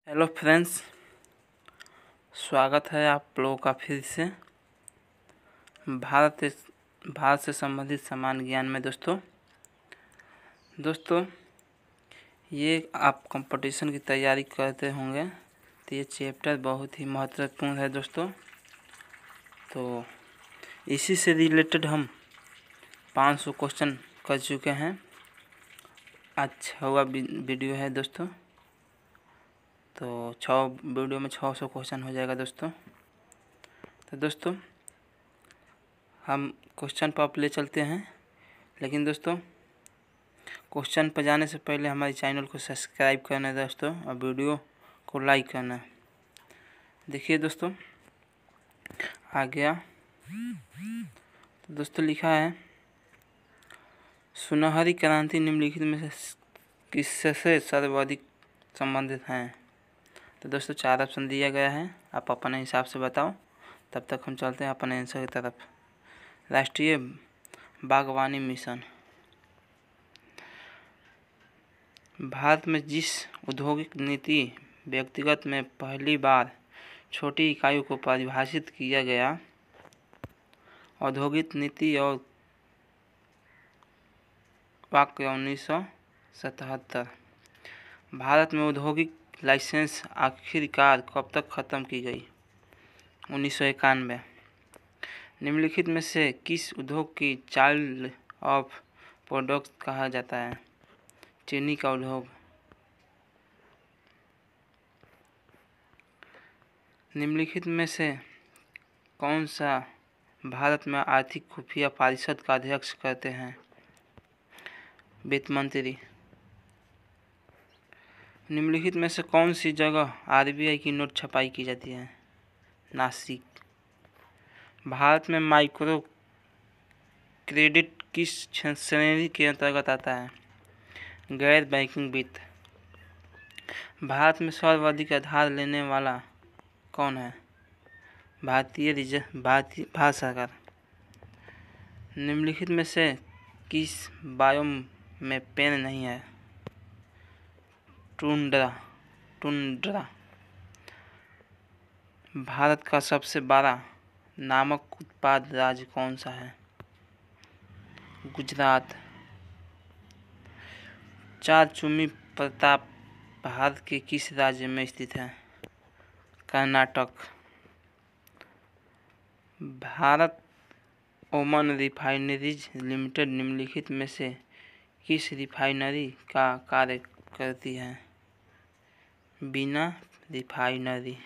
Hello friends, स्वागत है आप लोगों का फिर से भारत से संबंधित सामान्य ज्ञान में। दोस्तों ये आप कंपटीशन की तैयारी करते होंगे तो ये चैप्टर बहुत ही महत्वपूर्ण है दोस्तों। तो इसी से रिलेटेड हम 500 क्वेश्चन कर चुके हैं। अच्छा हुआ वीडियो है दोस्तों, तो 6 वीडियो में 600 क्वेश्चन हो जाएगा दोस्तों। तो दोस्तों हम क्वेश्चन पर आप ले चलते हैं, लेकिन दोस्तों क्वेश्चन पर जाने से पहले हमारे चैनल को सब्सक्राइब करना है दोस्तों, और वीडियो को लाइक करना है। देखिए दोस्तों आ गया। तो दोस्तों लिखा है, सुनहरी क्रांति निम्नलिखित में से किससे सर्वाधिक संबंधित हैं। तो दोस्तों 4 ऑप्शन दिया गया है, आप अपने हिसाब से बताओ। तब तक हम चलते हैं अपने आंसर की तरफ। राष्ट्रीय बागवानी मिशन। भारत में जिस औद्योगिक नीति व्यक्तिगत में पहली बार छोटी इकाइयों को परिभाषित किया गया, औद्योगिक नीति और वाक्य 1977। भारत में औद्योगिक लाइसेंस आखिरकार कब तक ख़त्म की गई? 1991। निम्नलिखित में से किस उद्योग की चाइल्ड ऑफ प्रोडक्ट कहा जाता है? चीनी का उद्योग। निम्नलिखित में से कौन सा भारत में आर्थिक खुफिया परिषद का अध्यक्ष करते हैं? वित्त मंत्री। निम्नलिखित में से कौन सी जगह आरबीआई की नोट छपाई की जाती है? नासिक। भारत में माइक्रो क्रेडिट किस श्रेणी के अंतर्गत आता है? गैर बैंकिंग वित्त। भारत में सर्वाधिक आधार लेने वाला कौन है? भारतीय भारत सरकार। निम्नलिखित में से किस बायोम में पेड़ नहीं है? टुंड्रा। भारत का सबसे बड़ा नमक उत्पादक राज्य कौन सा है? गुजरात। चारचुमी प्रताप भारत के किस राज्य में स्थित है? Karnataka. Bharat Oman refineries limited निम्नलिखित में से किस रिफाइनरी का कार्य करती है? बीना रिफाइनरी।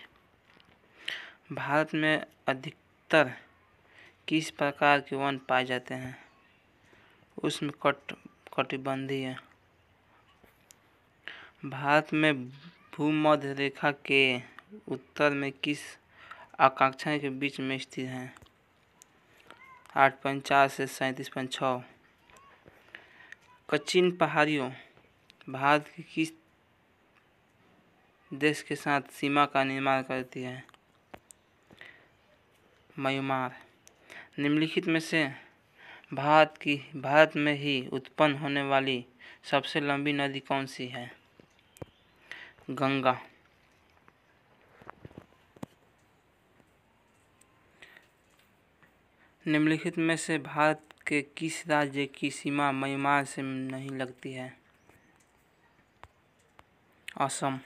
भारत में अधिकतर किस प्रकार के वन पाए जाते हैं? उष्णकटिबंधीय। भारत में भूमध्य रेखा के उत्तर में किस अक्षांश के बीच में स्थित है? 8.4 से 37.6। कचिन पहाड़ियों भारत के किस देश के साथ सीमा का निर्माण करती है? म्यांमार। निम्नलिखित में से भारत में ही उत्पन्न होने वाली सबसे लंबी नदी कौन सी है? गंगा। निम्नलिखित में से भारत के किस राज्य की सीमा म्यांमार से नहीं लगती है? असम।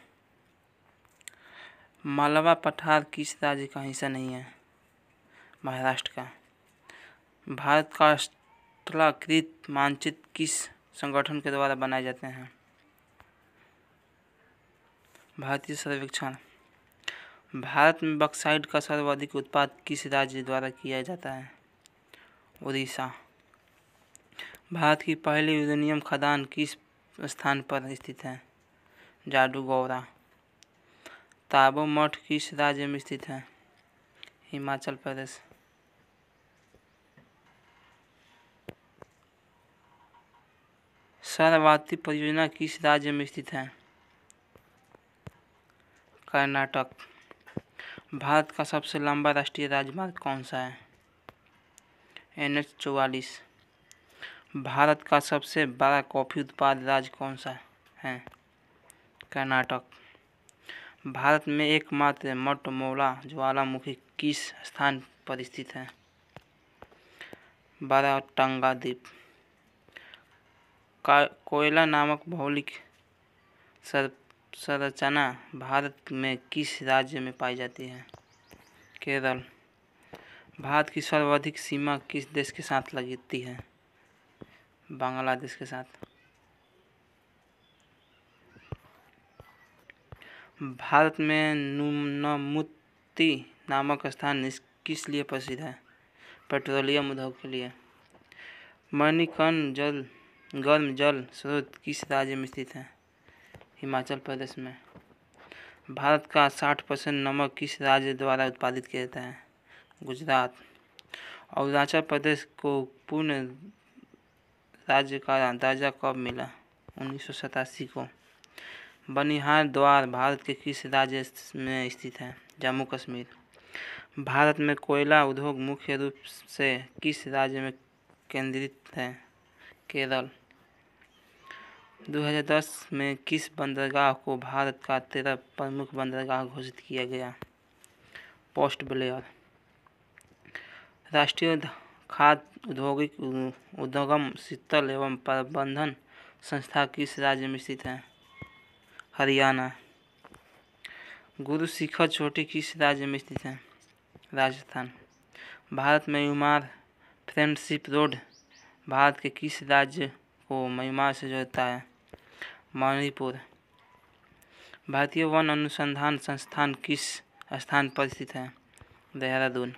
मालवा पठार किस राज्य का हिस्सा नहीं है? महाराष्ट्र का। भारत का स्थलाकृत मानचित्र किस संगठन के द्वारा बनाए जाते हैं? भारतीय सर्वेक्षण। भारत में बॉक्साइट का सर्वाधिक उत्पादन किस राज्य द्वारा किया जाता है? उड़ीसा। भारत की पहली यूरेनियम खदान किस स्थान पर स्थित है? जादूगौड़ा। ताबो मठ किस राज्य में स्थित है? हिमाचल प्रदेश। शरावती परियोजना किस राज्य में स्थित है? कर्नाटक। भारत का सबसे लंबा राष्ट्रीय राजमार्ग कौन सा है? NH 44। भारत का सबसे बड़ा कॉफी उत्पादक राज्य कौन सा है? कर्नाटक। भारत में एकमात्र मटमौला ज्वालामुखी किस स्थान पर स्थित है? बाराटंगा द्वीप। कोयला नामक भौगोलिक संरचना भारत में किस राज्य में पाई जाती है? केरल। भारत की सर्वाधिक सीमा किस देश के साथ लगती है? बांग्लादेश के साथ। भारत में नुमती नामक स्थान किस लिए प्रसिद्ध है? पेट्रोलियम उद्योग के लिए। मणिकर्ण गर्म जल स्रोत किस राज्य में स्थित है? हिमाचल प्रदेश में। भारत का 60% नमक किस राज्य द्वारा उत्पादित किया जाता है? गुजरात। अरुणाचल प्रदेश को पूर्ण राज्य का दर्जा कब मिला? 1987 को। बनिहाल द्वार भारत के किस राज्य में स्थित है? जम्मू कश्मीर। भारत में कोयला उद्योग मुख्य रूप से किस राज्य में केंद्रित है? केरल। 2010 में किस बंदरगाह को भारत का 13 प्रमुख बंदरगाह घोषित किया गया? Port Blair. राष्ट्रीय खाद्य औद्योगिक उद्गम शीतल एवं प्रबंधन संस्था किस राज्य में स्थित है? हरियाणा। गुरु शिखर चोटी किस राज्य में स्थित है? राजस्थान। भारत में म्यांमार फ्रेंडशिप रोड भारत के किस राज्य को म्यांमार से जोड़ता है? मणिपुर। भारतीय वन अनुसंधान संस्थान किस स्थान पर स्थित है? देहरादून।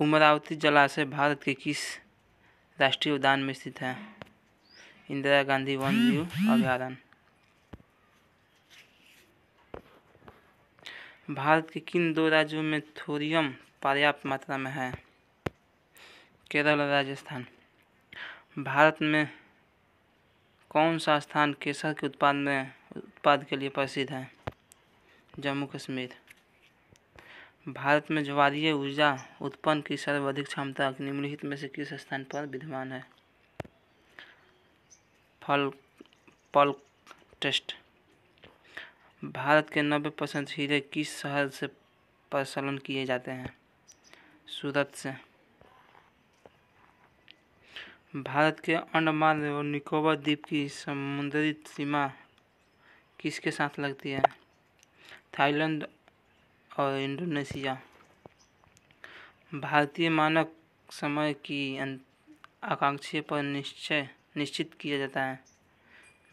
अमरावती जलाशय भारत के किस राष्ट्रीय उद्यान में स्थित है? इंदिरा गांधी वन्यजीव अभयारण्य। भारत के किन दो राज्यों में थोरियम पर्याप्त मात्रा में है? केरल और राजस्थान। भारत में कौन सा स्थान केसर के उत्पाद के लिए प्रसिद्ध है? जम्मू कश्मीर। भारत में ज्वारीय ऊर्जा उत्पन्न की सर्वाधिक क्षमता निम्नलिखित में से किस स्थान पर विद्यमान है? पल्क टेस्ट। भारत के 90% हीरे किस शहर से प्रसलन किए जाते हैं? सूरत से। भारत के अंडमान और निकोबार द्वीप की समुद्री सीमा किसके साथ लगती है? थाईलैंड और इंडोनेशिया। भारतीय मानक समय की आकांक्षा पर निश्चित किया जाता है?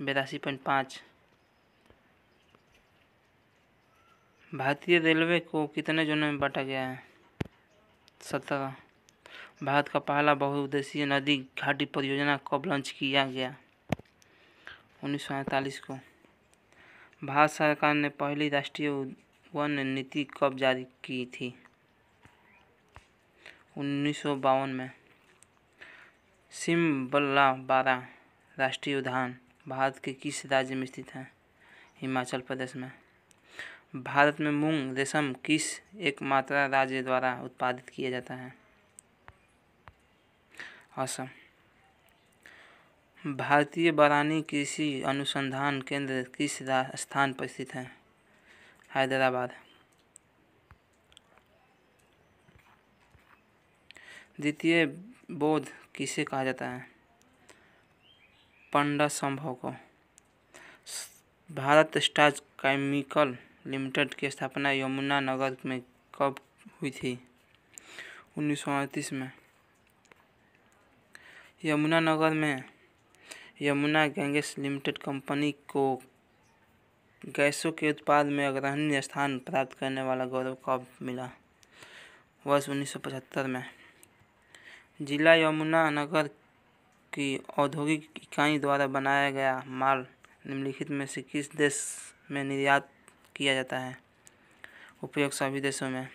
82.5। भारतीय रेलवे को कितने जोनों में बांटा गया है? 17। भारत का पहला बहुउद्देशीय नदी घाटी परियोजना कब लॉन्च किया गया? 1948 को। भारत सरकार ने पहली राष्ट्रीय वन नीति कब जारी की थी? 1952 में। सिमबलाबारा राष्ट्रीय उद्यान भारत के किस राज्य में स्थित है? हिमाचल प्रदेश में। भारत में मूंग रेशम किस एकमात्र राज्य द्वारा उत्पादित किया जाता है? असम। भारतीय बरानी कृषि अनुसंधान केंद्र किस स्थान पर स्थित है? हैदराबाद। द्वितीय बौद्ध किसे कहा जाता है? पंडा संभव को। भारत स्टार्च केमिकल लिमिटेड की स्थापना यमुनानगर में कब हुई थी? 1938 में। यमुनानगर में यमुना गैसेस लिमिटेड कंपनी को गैसों के उत्पादन में अग्रणी स्थान प्राप्त करने वाला गौरव कब मिला? वर्ष 1975 में। जिला यमुनानगर की औद्योगिक इकाई द्वारा बनाया गया माल निम्नलिखित में से किस देश में निर्यात किया जाता है? उपयोग सभी देशों में।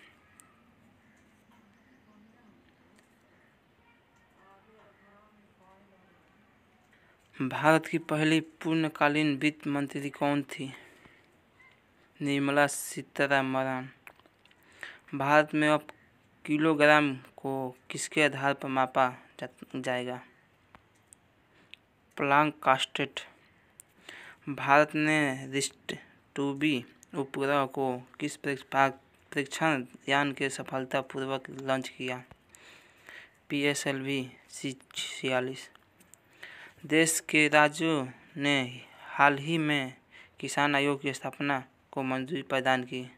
भारत की पहली पूर्णकालीन वित्त मंत्री कौन थी? निर्मला सीतारमण। भारत में अब किलोग्राम को किसके आधार पर मापा जाएगा? Planck constant. भारत ने रिस्ट टू बी उपग्रह को किस परीक्षण यान के सफलतापूर्वक लॉन्च किया? PSLV-C46। देश के राज्यों ने हाल ही में किसान आयोग की स्थापना को मंजूरी प्रदान की?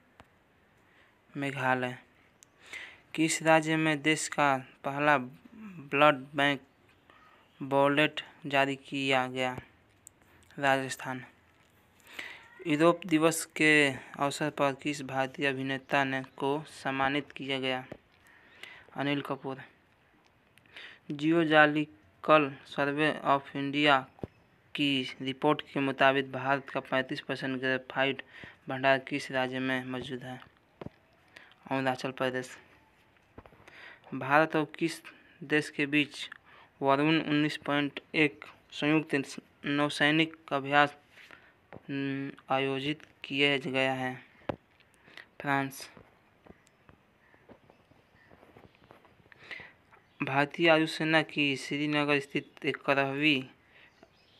मेघालय। किस राज्य में देश का पहला ब्लड बैंक वॉलेट जारी किया गया? राजस्थान। यूरोप दिवस के अवसर पर किस भारतीय अभिनेता को सम्मानित किया गया? Anil Kapoor. Geological survey of India की रिपोर्ट के मुताबिक भारत का 35% ग्रेफाइट भंडार किस राज्य में मौजूद है? अरुणाचल प्रदेश। भारत और किस देश के बीच वरुण 19.1 संयुक्त नौसैनिक अभ्यास आयोजित किया गया है? फ्रांस। भारतीय वायुसेना की श्रीनगर स्थित 11वीं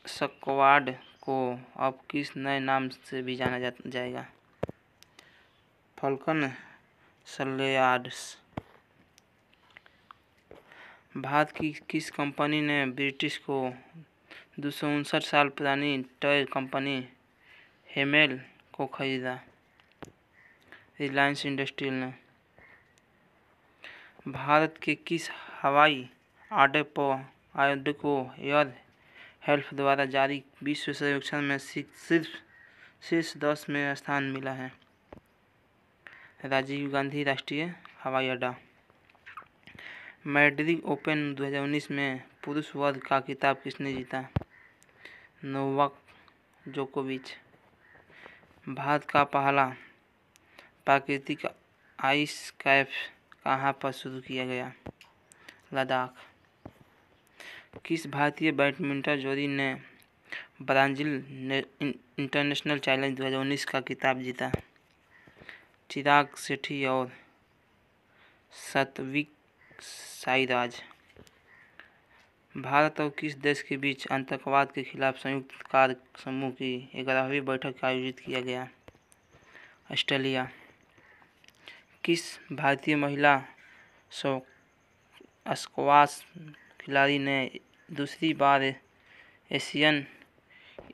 स्क्वाड को अब किस नए नाम से भी जाना जाएगा? फाल्कन सलयार्ड्स। भारत की किस कंपनी ने ब्रिटिश को 259 साल पुरानी टॉय कंपनी हेमेल को खरीदा? रिलायंस इंडस्ट्रीज ने। भारत के किस हवाई अड्डे को एयर हेल्प द्वारा जारी विश्व सर्वेक्षण में सिर्फ शीर्ष 10 में स्थान मिला है? राजीव गांधी राष्ट्रीय हवाई अड्डा। मैड्रिड ओपन 2019 में पुरुष वर्ग का खिताब किसने जीता? नोवाक जोकोविच। भारत का पहला प्राकृतिक आइस कैफ कहाँ पर शुरू किया गया? लद्दाख। किस भारतीय बैडमिंटन जोड़ी ने ब्राजील इंटरनेशनल चैलेंज 2019 का खिताब जीता? चिराग शेट्टी और सात्विक साईराज। भारत और किस देश के बीच आतंकवाद के खिलाफ संयुक्त कार्य समूह की 11वीं बैठक आयोजित किया गया? ऑस्ट्रेलिया। किस भारतीय महिला स्क्वाश खिलाड़ी ने दूसरी बार एशियन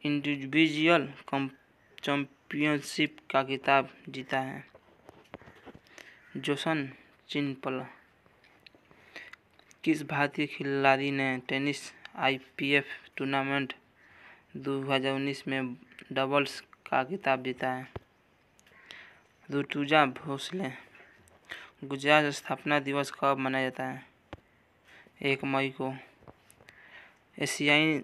इंडिविजुअल चैंपियनशिप का खिताब जीता है? जोसन चिनपल। किस भारतीय खिलाड़ी ने टेनिस IPF टूर्नामेंट 2019 में डबल्स का खिताब जीता है? ऋतुजा भोसले। गुजरात स्थापना दिवस कब मनाया जाता है? 1 मई को। एशियाई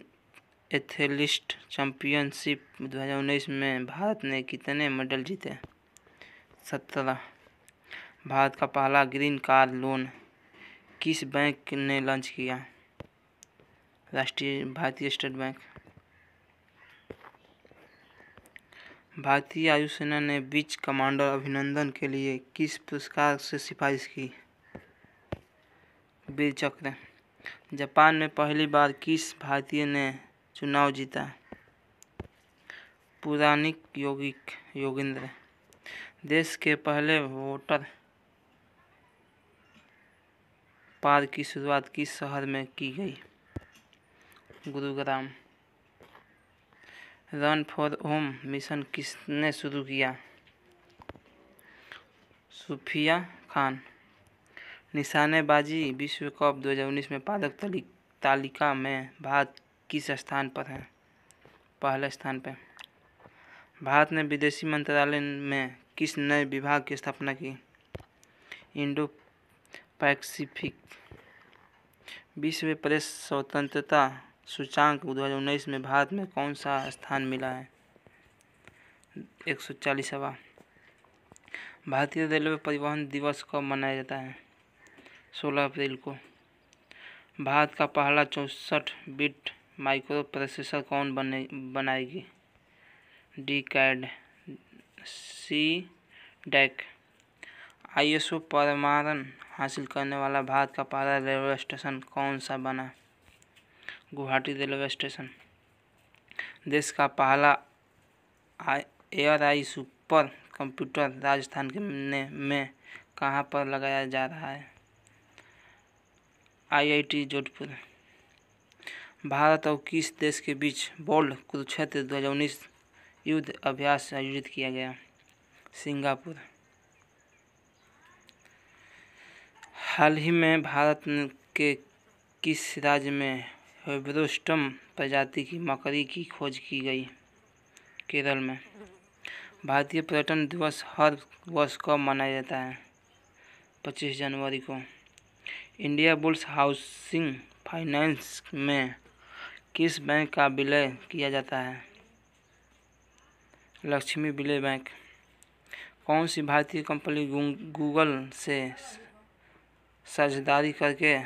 एथलेटिक्स चैंपियनशिप 2019 में भारत ने कितने मेडल जीते? 17। भारत का पहला ग्रीन कार्ड लोन किस बैंक ने लॉन्च किया? भारतीय स्टेट बैंक। भारतीय वायुसेना ने विंग कमांडर अभिनंदन के लिए किस पुरस्कार से सिफारिश की? वीर चक्र। जापान में पहली बार किस भारतीय ने चुनाव जीता? पुराणिक योगेंद्र। देश के पहले वाटर पार्क की शुरुआत किस शहर में की गई? Gurugram. Run for home mission किसने शुरू किया? सुफिया खान। निशानेबाजी विश्व कप 2019 में पदक तालिका में भारत किस स्थान पर है? पहले स्थान पर। भारत ने विदेशी मंत्रालय में किस नए विभाग की स्थापना की? Indo Pacific. विश्व प्रेस स्वतंत्रता सूचांक 2019 में भारत में कौन सा स्थान मिला है? 140वां। भारतीय रेलवे परिवहन दिवस कब मनाया जाता है? 16 अप्रैल को। भारत का पहला 64 बिट माइक्रो प्रोसेसर कौन बनाएगी? डीकैड CDEC। ISO प्रमाणन हासिल करने वाला भारत का पहला रेलवे स्टेशन कौन सा बना? Guwahati railway station. देश का पहला एयर आई सुपर कंप्यूटर राजस्थान के में कहाँ पर लगाया जा रहा है? IIT जोधपुर। भारत और किस देश के बीच बोल्ड कुरुक्षेत्र 2019 युद्ध अभ्यास आयोजित किया गया? सिंगापुर। हाल ही में भारत के किस राज्य में हेबरोस्टम प्रजाति की मकड़ी की खोज की गई? केरल में। भारतीय पर्यटन दिवस हर वर्ष कब मनाया जाता है? 25 जनवरी को। इंडिया बुल्स हाउसिंग फाइनेंस में किस बैंक का विलय किया जाता है? लक्ष्मी विलय बैंक। कौन सी भारतीय कंपनी गूगल से साझेदारी करके